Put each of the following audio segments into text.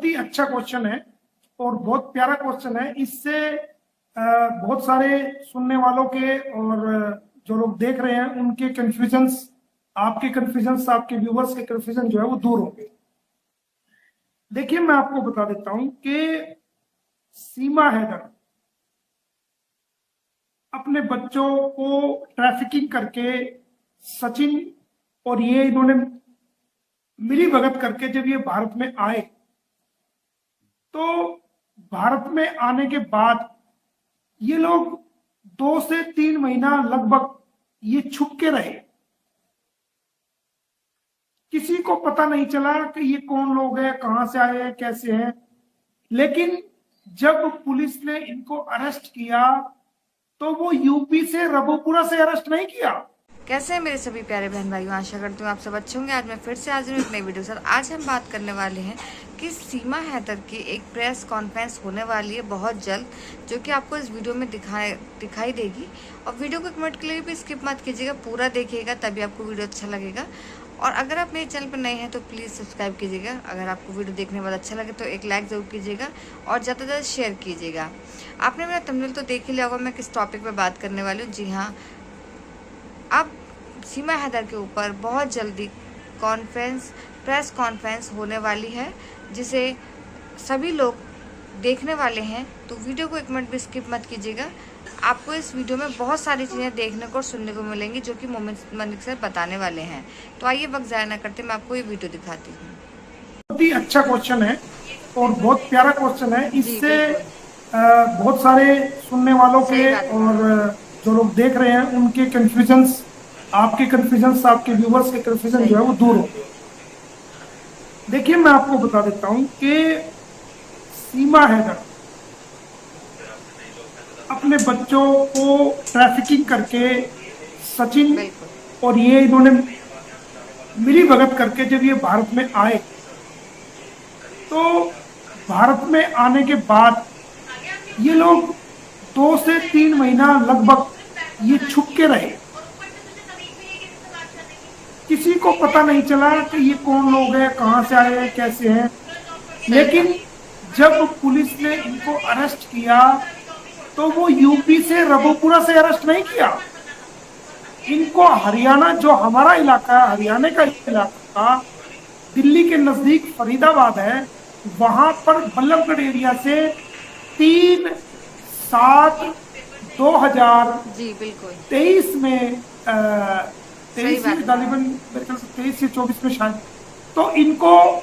बहुत ही अच्छा क्वेश्चन है और बहुत प्यारा क्वेश्चन है। इससे बहुत सारे सुनने वालों के और जो लोग देख रहे हैं उनके कंफ्यूजन्स, आपके व्यूवर्स के कंफ्यूजन जो है वो दूर होंगे। देखिए, मैं आपको बता देता हूं कि सीमा हैदर अपने बच्चों को ट्रैफिकिंग करके सचिन और ये इन्होंने मिली भगत करके जब ये भारत में आए, तो भारत में आने के बाद ये लोग 2 से 3 महीना लगभग ये छुप के रहे। किसी को पता नहीं चला कि ये कौन लोग हैं, कहां से आए हैं, कैसे हैं। लेकिन जब पुलिस ने इनको अरेस्ट किया तो वो यूपी से रबोपुरा से अरेस्ट नहीं किया। कैसे हैं मेरे सभी प्यारे बहन भाइयों, आशा करती हूँ आप सब अच्छे होंगे। आज मैं फिर से हाजिर हूँ एक नई वीडियो के साथ। आज हम बात करने वाले हैं कि सीमा हैदर की एक प्रेस कॉन्फ्रेंस होने वाली है बहुत जल्द, जो कि आपको इस वीडियो में दिखाई देगी। और वीडियो को 1 मिनट के लिए भी स्किप मत कीजिएगा, पूरा देखिएगा तभी आपको वीडियो अच्छा लगेगा। और अगर आप मेरे चैनल पर नए हैं तो प्लीज़ सब्सक्राइब कीजिएगा। अगर आपको वीडियो देखने के बाद अच्छा लगे तो एक लाइक ज़रूर कीजिएगा और ज़्यादा से ज़्यादा शेयर कीजिएगा। आपने मेरा थंबनेल तो देख ही लिया होगा मैं किस टॉपिक पे बात करने वाली हूँ। जी हाँ, अब सीमा हैदर के ऊपर बहुत जल्दी प्रेस कॉन्फ्रेंस होने वाली है, जिसे सभी लोग देखने वाले हैं। तो वीडियो को 1 मिनट भी स्किप मत कीजिएगा। आपको इस वीडियो में बहुत सारी चीज़ें देखने को और सुनने को मिलेंगी जो कि मोमिन मलिक सर बताने वाले हैं। तो आइए वक्त ज़ाया ना करते मैं आपको ये वीडियो दिखाती हूँ। बहुत ही अच्छा क्वेश्चन है और बहुत प्यारा क्वेश्चन है। इससे बहुत सारे सुनने वालों के और जो लोग देख रहे हैं उनके कंफ्यूजन्स, आपके व्यूवर्स के कंफ्यूजन जो है वो दूर होंगे। देखिए, मैं आपको बता देता हूं कि सीमा हैदर अपने बच्चों को ट्रैफिकिंग करके सचिन और ये इन्होंने मिली भगत करके जब ये भारत में आए, तो भारत में आने के बाद ये लोग 2 से 3 महीना लगभग ये छुप के रहे। किसी को पता नहीं चला कि ये कौन लोग हैं, कहां से आए हैं, कैसे हैं। लेकिन जब पुलिस ने इनको अरेस्ट किया तो वो यूपी से रबोपुरा से अरेस्ट नहीं किया। इनको हरियाणा, जो हमारा इलाका है, हरियाणा का इलाका दिल्ली के नजदीक फरीदाबाद है, वहां पर बल्लभगढ़ एरिया से 3/7/2023 में 23 गालिबन 23 या 24 में शायद, तो इनको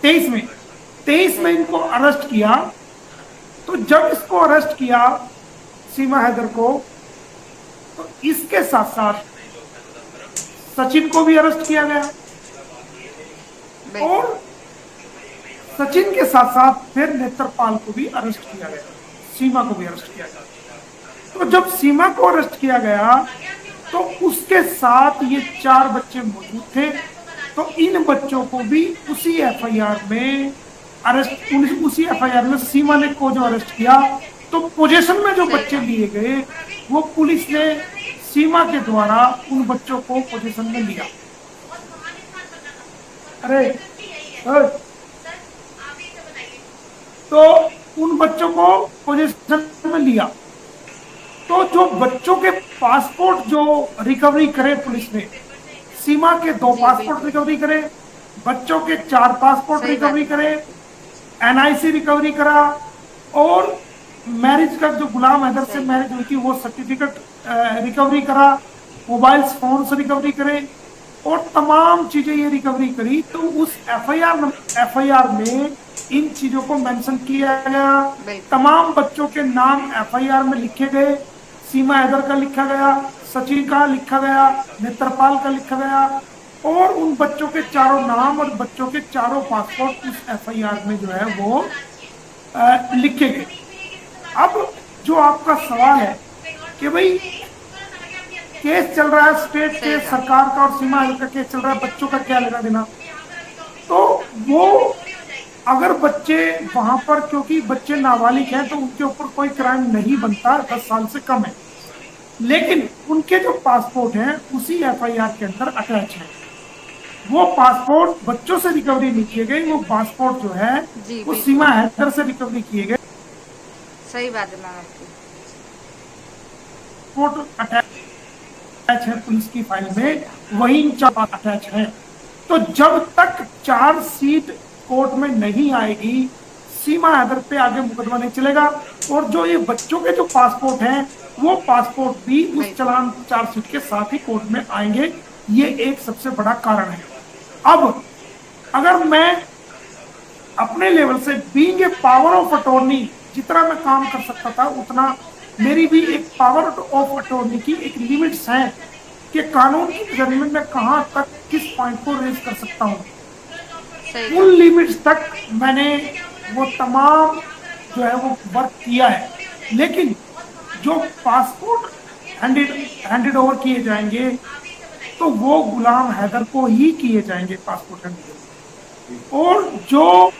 23 में इनको अरेस्ट किया। तो जब इसको अरेस्ट किया सीमा हैदर को, तो इसके साथ साथ सचिन को भी अरेस्ट किया गया और सचिन के साथ साथ फिर नेत्रपाल को भी अरेस्ट किया गया, सीमा को भी अरेस्ट किया गया। तो जब सीमा को अरेस्ट किया गया तो उसके साथ ये 4 बच्चे मौजूद थे। तो इन बच्चों को भी उसी एफआईआर में सीमा ने को जो अरेस्ट किया, तो पोजीशन में जो बच्चे लिए गए वो पुलिस ने सीमा के द्वारा उन बच्चों को पोजीशन में लिया। तो उन बच्चों को पोजीशन में लिया। तो जो बच्चों के पासपोर्ट जो रिकवरी करे पुलिस ने, सीमा के 2 पासपोर्ट रिकवरी करे, बच्चों के 4 पासपोर्ट रिकवरी करे, एनआईसी रिकवरी करा, और मैरिज का जो गुलाम हैदर से मैरिज हुई थी वो सर्टिफिकेट रिकवरी करा, मोबाइल फोन से रिकवरी करे, और तमाम चीजें ये रिकवरी करी। तो उस एफआईआर में इन चीजों को मेंशन किया गया। तमाम बच्चों के नाम एफआईआर में लिखे गए। सीमा हैदर का लिखा गया, सचिन का लिखा गया, नेत्रपाल का लिखा गया, और उन बच्चों के 4 नाम और बच्चों के 4 पासपोर्ट उस एफआईआर में जो है वो लिखे गए। अब जो आपका सवाल है कि भाई केस चल रहा है, स्टेट केस सरकार का और सीमा हैदर का केस चल रहा है, बच्चों का क्या लेना देना। तो वो अगर बच्चे वहां पर, क्योंकि बच्चे नाबालिग हैं तो उनके ऊपर कोई क्राइम नहीं बनता, 10 साल से कम है, लेकिन उनके जो पासपोर्ट हैं उसी एफआईआर के अंदर अटैच है। वो पासपोर्ट बच्चों से रिकवरी नहीं किए गए, वो पासपोर्ट जो है जी वो बिल्कुल सीमा हैदर से रिकवरी किए गए। सही बात है मैम आपकी। पासपोर्ट अटैच है पुलिस की फाइल सही में, कहा। वही चार्ज अटैच है। तो जब तक चार्जशीट कोर्ट में नहीं आएगी, सीमा हैदर पे आगे मुकदमा नहीं चलेगा। और जो ये बच्चों के जो पासपोर्ट हैं, वो पासपोर्ट भी उस बिल्कुल चालान चार्जशीट के साथ ही कोर्ट में आएंगे। ये एक सबसे बड़ा कारण है। अब अगर मैं अपने लेवल से being a power of attorney जितना मैं काम कर सकता था, उतना मेरी भी एक पावर ऑफ अटॉर्नी की एक लिमिट्स हैं कि कानून की जमीन में कहां तक किस पॉइंट को रेज कर सकता हूं। सही उन कहा। लिमिट्स तक मैंने वो तमाम जो है वो वर्क किया है। लेकिन जो पासपोर्ट हैंडेड ओवर किए जाएंगे, तो वो गुलाम हैदर को ही किए जाएंगे पासपोर्ट हैंडेड। और जो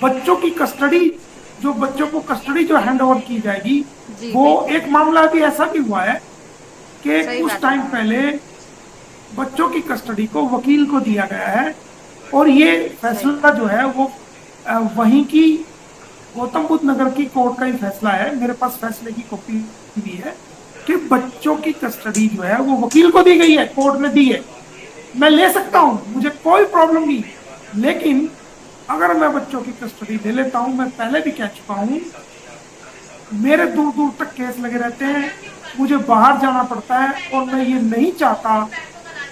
बच्चों की कस्टडी, जो बच्चों को कस्टडी जो हैंड ओवर की जाएगी, जी वो बिल्कुल एक मामला भी ऐसा भी हुआ है कि सही कुछ बात टाइम है। पहले बच्चों की कस्टडी को वकील को दिया गया है। और ये सही फैसला जो है वो वहीं की गौतम बुद्ध नगर की कोर्ट का ही फैसला है। मेरे पास फैसले की कॉपी भी है कि बच्चों की कस्टडी जो है वो वकील को दी गई है, कोर्ट ने दी है। मैं ले सकता हूं, मुझे कोई प्रॉब्लम नहीं। लेकिन अगर मैं बच्चों की कस्टडी ले लेता हूं, मैं पहले भी कह चुका हूं, मेरे दूर दूर तक केस लगे रहते हैं, मुझे बाहर जाना पड़ता है। और मैं ये नहीं चाहता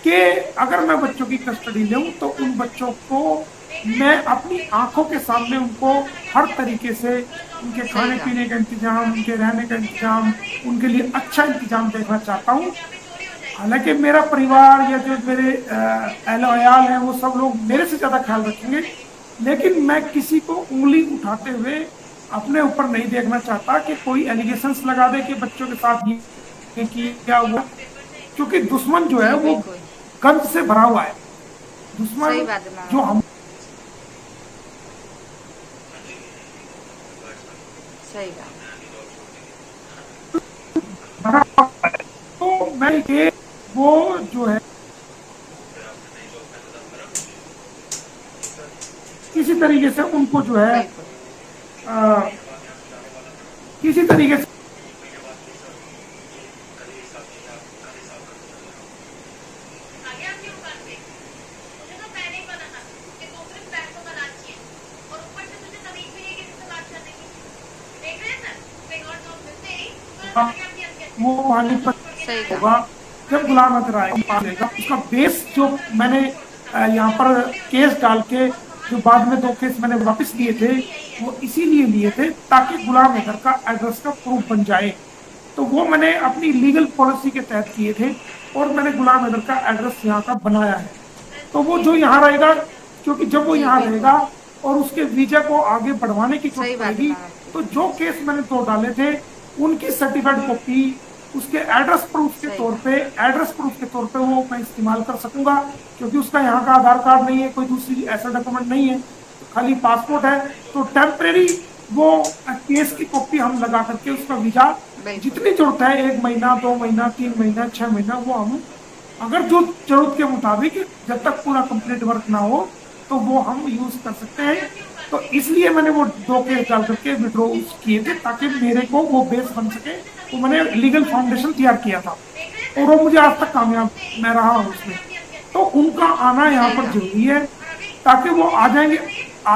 कि अगर मैं बच्चों की कस्टडी लूं तो उन बच्चों को मैं अपनी आंखों के सामने उनको हर तरीके से उनके खाने पीने का इंतजाम, उनके रहने का इंतजाम, उनके लिए अच्छा इंतजाम देखना चाहता हूं। हालांकि मेरा परिवार या जो मेरे अहलो अयाल हैं, वो सब लोग मेरे से ज्यादा ख्याल रखेंगे। लेकिन मैं किसी को उंगली उठाते हुए अपने ऊपर नहीं देखना चाहता कि कोई एलिगेशंस लगा दे कि बच्चों के साथ ये किया हुआ। क्योंकि दुश्मन जो है जी वो बिल्कुल गंद से भरा हुआ है। सही दुश्मन बात है मैम जो हम सही कहा। भरा हुआ है, तो मैं ये वो जो है किसी तरीके से उनको जो है बिल्कुल आ, किसी तरीके से वो पानीपत सही कहा। होगा जब गुलाम हैदर आएगा। उसका बेस जो मैंने यहाँ पर केस डाल के जो बाद में 2 केस मैंने वापस लिए थे, वो इसीलिए लिए थे ताकि गुलाम हैदर का एड्रेस का प्रूफ बन जाए। तो वो मैंने अपनी लीगल पॉलिसी के तहत किए थे और मैंने गुलाम हैदर का एड्रेस यहाँ का बनाया है। तो वो जो यहाँ रहेगा, क्योंकि जब वो जी यहाँ बिल्कुल रहेगा और उसके वीजा को आगे बढ़वाने की सही कोशिश बात है करेगी, मैम आपकी। तो जो केस मैंने 2 डाले थे उनकी सर्टिफाइड कॉपी उसके एड्रेस प्रूफ के सही तौर पे, एड्रेस प्रूफ के तौर पे वो मैं इस्तेमाल कर सकूंगा। क्योंकि उसका यहाँ का आधार कार्ड नहीं है, कोई दूसरी ऐसा डॉक्यूमेंट नहीं है, खाली पासपोर्ट है। तो टेम्परेरी वो केस की कॉपी हम लगा करके उसका वीजा बिल्कुल जितनी जरूरत है, 1 महीना 2 महीना 3 महीना 6 महीना, वो हम अगर जो जरूरत के मुताबिक जब तक पूरा कंप्लीट वर्क ना हो तो वो हम यूज कर सकते हैं। तो इसलिए मैंने वो 2 केस डाल करके विड्रॉ किए थे ताकि मेरे को वो बेस बन सके। तो मैंने लीगल फाउंडेशन तैयार किया था और वो मुझे आज तक कामयाब मैं रहा हूँ उसमें। तो उनका आना यहाँ पर जरूरी है ताकि वो आ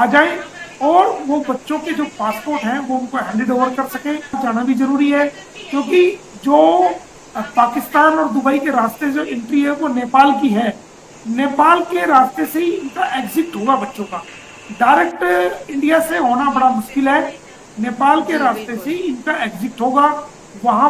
जाए और वो बच्चों के जो पासपोर्ट हैं वो उनको हैंडेड ओवर कर सके। जाना भी जरूरी है क्योंकि जो पाकिस्तान और दुबई के रास्ते जो एंट्री है वो नेपाल की है। नेपाल के रास्ते से ही इनका एग्जिट होगा बच्चों का। डायरेक्ट इंडिया से होना बड़ा मुश्किल है। नेपाल के जी रास्ते बिल्कुल से ही इनका एग्जिट होगा। वहां